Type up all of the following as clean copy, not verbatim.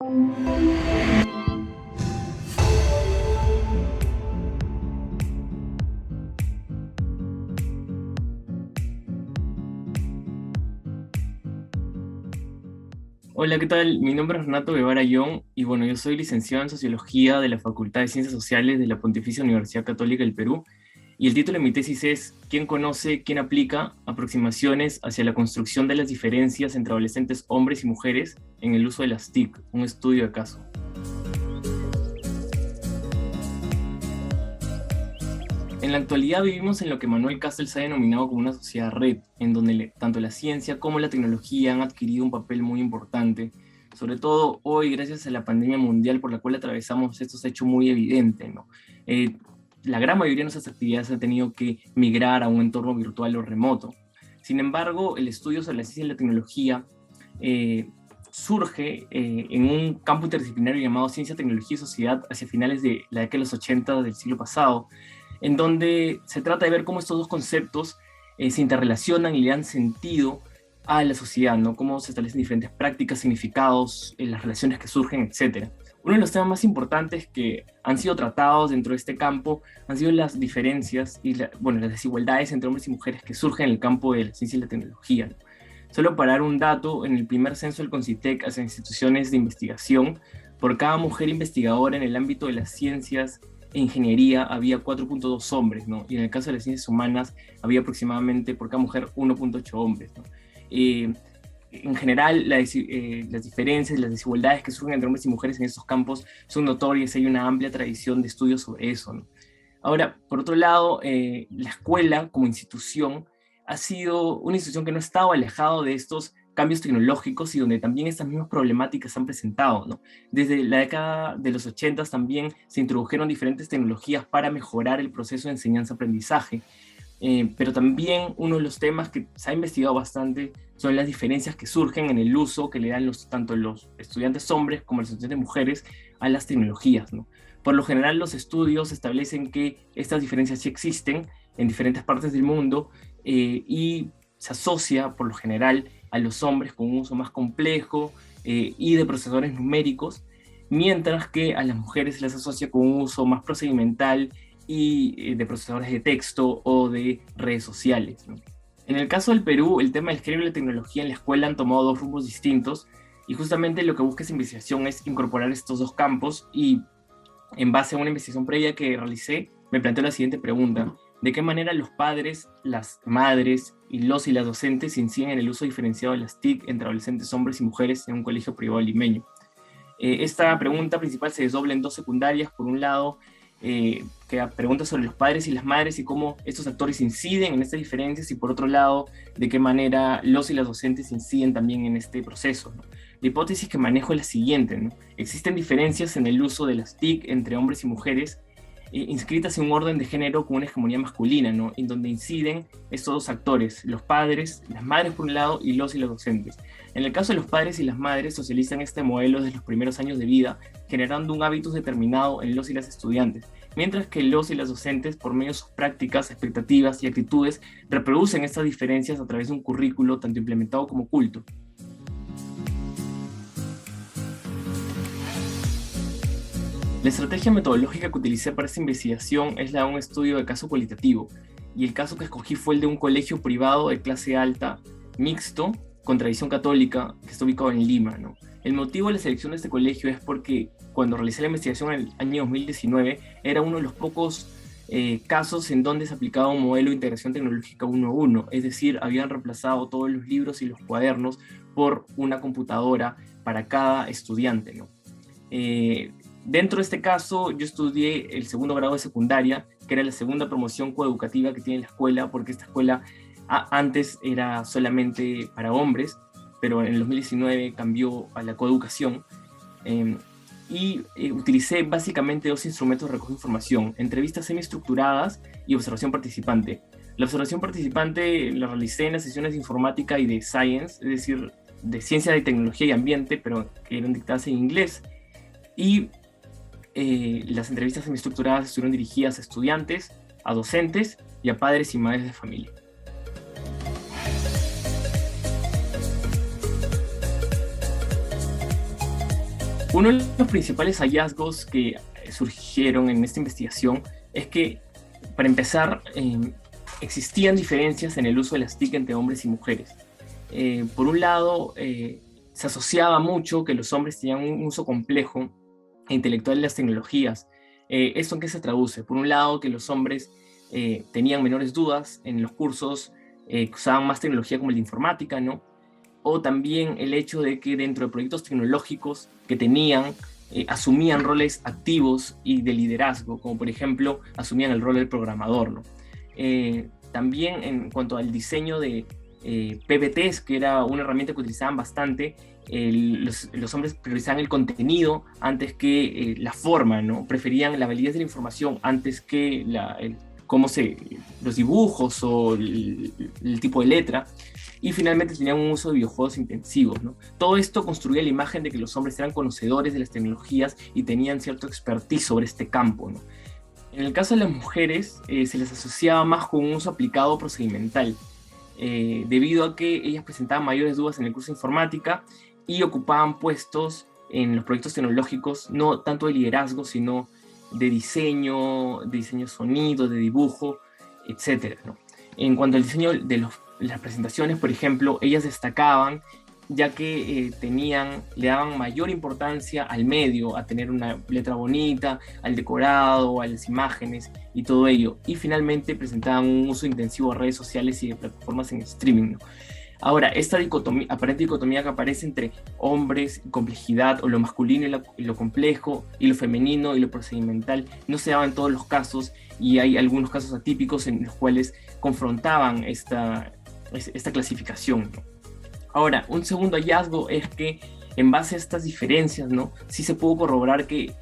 Hola, ¿qué tal? Mi nombre es Renato Guevara Young y bueno, yo soy licenciado en Sociología de la Facultad de Ciencias Sociales de la Pontificia Universidad Católica del Perú. Y el título de mi tesis es ¿Quién conoce, quién aplica? Aproximaciones hacia la construcción de las diferencias entre adolescentes hombres y mujeres en el uso de las TIC, un estudio de caso. En la actualidad vivimos en lo que Manuel Castells ha denominado como una sociedad red, en donde tanto la ciencia como la tecnología han adquirido un papel muy importante. Sobre todo hoy, gracias a la pandemia mundial por la cual atravesamos, esto se ha hecho muy evidente, ¿no? La gran mayoría de nuestras actividades han tenido que migrar a un entorno virtual o remoto. Sin embargo, el estudio sobre la ciencia y la tecnología surge en un campo interdisciplinario llamado Ciencia, Tecnología y Sociedad hacia finales de la década de los 80 del siglo pasado, en donde se trata de ver cómo estos dos conceptos se interrelacionan y le dan sentido a la sociedad, ¿no? Cómo se establecen diferentes prácticas, significados, las relaciones que surgen, etc. Uno de los temas más importantes que han sido tratados dentro de este campo han sido las diferencias y las desigualdades entre hombres y mujeres que surgen en el campo de la ciencia y la tecnología, ¿no? Solo para dar un dato, en el primer censo del CONCITEC hacia instituciones de investigación, por cada mujer investigadora en el ámbito de las ciencias e ingeniería había 4.2 hombres, ¿no? Y en el caso de las ciencias humanas había aproximadamente por cada mujer 1.8 hombres, ¿no? En general, las diferencias, las desigualdades que surgen entre hombres y mujeres en estos campos son notorias, hay una amplia tradición de estudios sobre eso, ¿no? Ahora, por otro lado, la escuela como institución ha sido una institución que no ha estado alejado de estos cambios tecnológicos y donde también estas mismas problemáticas se han presentado, ¿no? Desde la década de los 80 también se introdujeron diferentes tecnologías para mejorar el proceso de enseñanza-aprendizaje, pero también uno de los temas que se ha investigado bastante son las diferencias que surgen en el uso que le dan tanto los estudiantes hombres como los estudiantes mujeres a las tecnologías, ¿no? Por lo general, los estudios establecen que estas diferencias sí existen en diferentes partes del mundo y se asocia, por lo general, a los hombres con un uso más complejo y de procesadores numéricos, mientras que a las mujeres se les asocia con un uso más procedimental y de procesadores de texto o de redes sociales, ¿no? En el caso del Perú, el tema del género y la tecnología en la escuela han tomado dos rumbos distintos y justamente lo que busca esa investigación es incorporar estos dos campos y en base a una investigación previa que realicé, me planteo la siguiente pregunta: ¿de qué manera los padres, las madres y los y las docentes inciden en el uso diferenciado de las TIC entre adolescentes hombres y mujeres en un colegio privado limeño? Esta pregunta principal se desdobla en dos secundarias. Por un lado, que pregunta sobre los padres y las madres y cómo estos actores inciden en estas diferencias, y por otro lado, de qué manera los y las docentes inciden también en este proceso, ¿no? La hipótesis que manejo es la siguiente, ¿no? Existen diferencias en el uso de las TIC entre hombres y mujeres, inscritas en un orden de género con una hegemonía masculina, ¿no? En donde inciden estos dos actores, los padres, las madres por un lado y los docentes. En el caso de los padres y las madres, socializan este modelo desde los primeros años de vida, generando un hábitus determinado en los y las estudiantes, mientras que los y las docentes, por medio de sus prácticas, expectativas y actitudes, reproducen estas diferencias a través de un currículo tanto implementado como oculto. La estrategia metodológica que utilicé para esta investigación es la de un estudio de caso cualitativo, y el caso que escogí fue el de un colegio privado de clase alta, mixto, con tradición católica, que está ubicado en Lima, ¿no? El motivo de la selección de este colegio es porque cuando realicé la investigación en el año 2019, era uno de los pocos casos en donde se aplicaba un modelo de integración tecnológica 1 a 1, es decir, habían reemplazado todos los libros y los cuadernos por una computadora para cada estudiante, ¿no? Dentro de este caso, yo estudié el segundo grado de secundaria, que era la segunda promoción coeducativa que tiene la escuela, porque esta escuela antes era solamente para hombres, pero en el 2019 cambió a la coeducación. Utilicé básicamente dos instrumentos de recoger información: entrevistas semiestructuradas y observación participante. La observación participante la realicé en las sesiones de informática y de science, es decir, de ciencia de tecnología y ambiente, pero que eran dictadas en inglés. Y las entrevistas semiestructuradas estuvieron dirigidas a estudiantes, a docentes y a padres y madres de familia. Uno de los principales hallazgos que surgieron en esta investigación es que, para empezar, existían diferencias en el uso de las TIC entre hombres y mujeres. Por un lado, se asociaba mucho que los hombres tenían un uso complejo e intelectual de las tecnologías. ¿Esto en qué se traduce? Por un lado, que los hombres tenían menores dudas en los cursos que usaban más tecnología como el de informática, ¿no? O también el hecho de que dentro de proyectos tecnológicos que tenían, asumían roles activos y de liderazgo, como por ejemplo asumían el rol del programador, ¿no? También en cuanto al diseño de PPTs, que era una herramienta que utilizaban bastante, los hombres priorizaban el contenido antes que la forma, ¿no? Preferían la validez de la información antes que los dibujos o el tipo de letra. Y finalmente tenían un uso de videojuegos intensivos, ¿no? Todo esto construía la imagen de que los hombres eran conocedores de las tecnologías y tenían cierto expertise sobre este campo, ¿no? En el caso de las mujeres, se les asociaba más con un uso aplicado procedimental, debido a que ellas presentaban mayores dudas en el curso de informática y ocupaban puestos en los proyectos tecnológicos, no tanto de liderazgo, sino de diseño sonido, de dibujo, etcétera, ¿no? En cuanto al diseño de las presentaciones, por ejemplo, ellas destacaban ya que le daban mayor importancia al medio, a tener una letra bonita, al decorado, a las imágenes y todo ello. Y finalmente presentaban un uso intensivo de redes sociales y de plataformas en streaming, ¿no? Ahora, esta aparente dicotomía que aparece entre hombres y complejidad, o lo masculino y lo complejo, y lo femenino y lo procedimental, no se daba en todos los casos, y hay algunos casos atípicos en los cuales confrontaban esta clasificación, ¿no? Ahora, un segundo hallazgo es que, en base a estas diferencias, ¿no?, sí se pudo corroborar que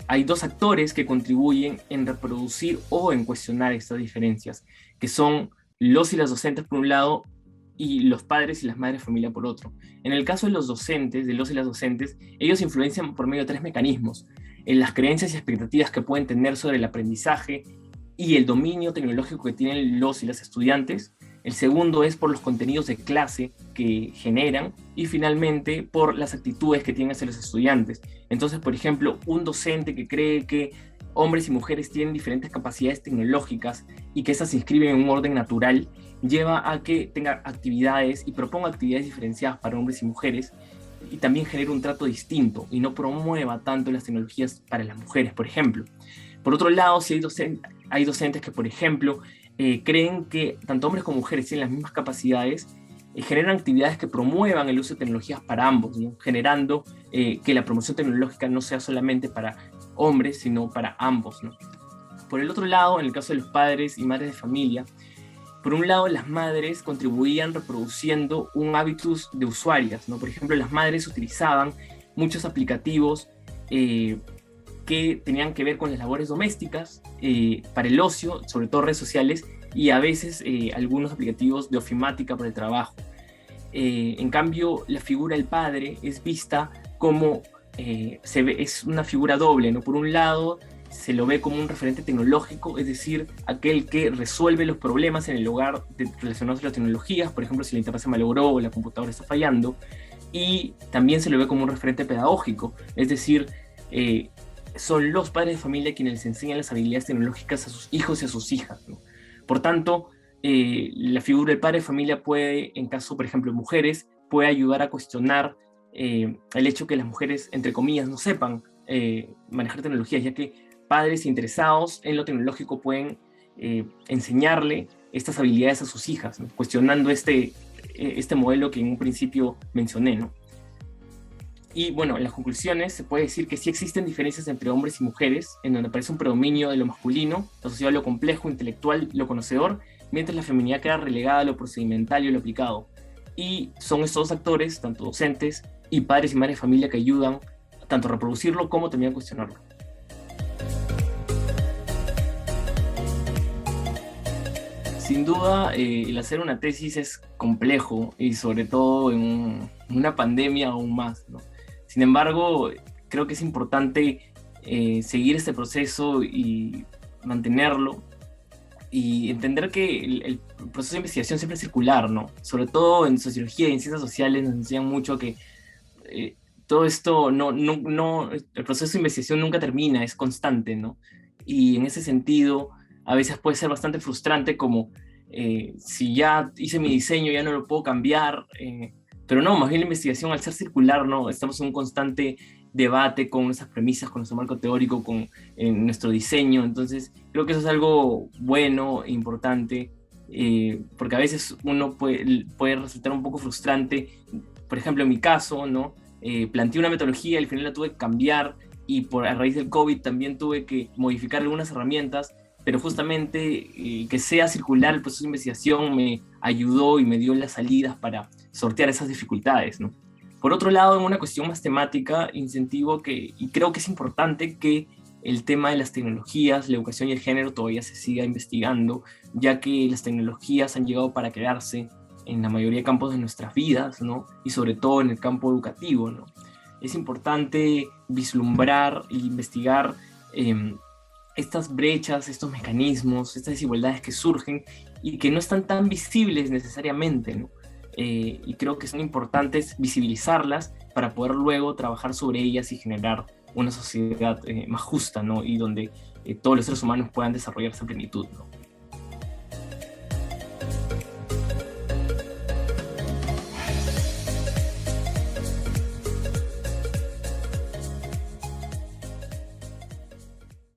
hay dos actores que contribuyen en reproducir o en cuestionar estas diferencias, que son los y las docentes por un lado, y los padres y las madres de familia por otro. En el caso de los y las docentes, ellos influencian por medio de tres mecanismos: en las creencias y expectativas que pueden tener sobre el aprendizaje y el dominio tecnológico que tienen los y las estudiantes. El segundo es por los contenidos de clase que generan, y finalmente por las actitudes que tienen hacia los estudiantes. Entonces, por ejemplo, un docente que cree que hombres y mujeres tienen diferentes capacidades tecnológicas y que esas se inscriben en un orden natural, lleva a que tenga actividades y proponga actividades diferenciadas para hombres y mujeres, y también genera un trato distinto y no promueva tanto las tecnologías para las mujeres, por ejemplo. Por otro lado, si hay docentes que, por ejemplo, creen que tanto hombres como mujeres tienen las mismas capacidades, generan actividades que promuevan el uso de tecnologías para ambos, ¿no?, generando que la promoción tecnológica no sea solamente para hombres, sino para ambos, ¿no? Por el otro lado, en el caso de los padres y madres de familia, por un lado, las madres contribuían reproduciendo un hábitus de usuarias, ¿no? Por ejemplo, las madres utilizaban muchos aplicativos que tenían que ver con las labores domésticas, para el ocio, sobre todo redes sociales, y a veces algunos aplicativos de ofimática para el trabajo. En cambio, la figura del padre es vista como, es una figura doble, ¿no? Por un lado, se lo ve como un referente tecnológico, es decir, aquel que resuelve los problemas en el hogar relacionados a las tecnologías, por ejemplo, si la interfaz se malogró o la computadora está fallando, y también se lo ve como un referente pedagógico, es decir, son los padres de familia quienes les enseñan las habilidades tecnológicas a sus hijos y a sus hijas, ¿no? Por tanto, la figura del padre de familia puede, en caso, por ejemplo, de mujeres, puede ayudar a cuestionar el hecho que las mujeres, entre comillas, no sepan manejar tecnologías, ya que padres interesados en lo tecnológico pueden enseñarle estas habilidades a sus hijas, ¿no?, cuestionando este modelo que en un principio mencioné, ¿no? Y bueno, en las conclusiones se puede decir que sí existen diferencias entre hombres y mujeres, en donde aparece un predominio de lo masculino, asociado a lo complejo, intelectual, lo conocedor, mientras la feminidad queda relegada a lo procedimental y a lo aplicado. Y son estos dos actores, tanto docentes y padres y madres de familia, que ayudan tanto a reproducirlo como también a cuestionarlo. Sin duda, el hacer una tesis es complejo, y sobre todo en una pandemia aún más, ¿no? Sin embargo, creo que es importante seguir este proceso y mantenerlo, y entender que el proceso de investigación siempre es circular, ¿no? Sobre todo en sociología y en ciencias sociales nos enseñan mucho que todo esto, el proceso de investigación nunca termina, es constante, ¿no? Y en ese sentido, a veces puede ser bastante frustrante como si ya hice mi diseño, ya no lo puedo cambiar, pero no, más bien la investigación al ser circular, ¿no? Estamos en un constante debate con nuestras premisas, con nuestro marco teórico, con nuestro diseño, entonces creo que eso es algo bueno e importante, porque a veces uno puede resultar un poco frustrante. Por ejemplo, en mi caso, ¿no? Planteé una metodología, al final la tuve que cambiar y a raíz del COVID también tuve que modificar algunas herramientas, pero justamente que sea circular el proceso de investigación me ayudó y me dio las salidas para sortear esas dificultades, ¿no? Por otro lado, en una cuestión más temática, incentivo y creo que es importante que el tema de las tecnologías, la educación y el género todavía se siga investigando, ya que las tecnologías han llegado para quedarse en la mayoría de campos de nuestras vidas, ¿no? Y sobre todo en el campo educativo, ¿no? Es importante vislumbrar e investigar estas brechas, estos mecanismos, estas desigualdades que surgen y que no están tan visibles necesariamente, ¿no? Y creo que son importantes visibilizarlas para poder luego trabajar sobre ellas y generar una sociedad más justa, ¿no? Y donde todos los seres humanos puedan desarrollarse a plenitud, ¿no?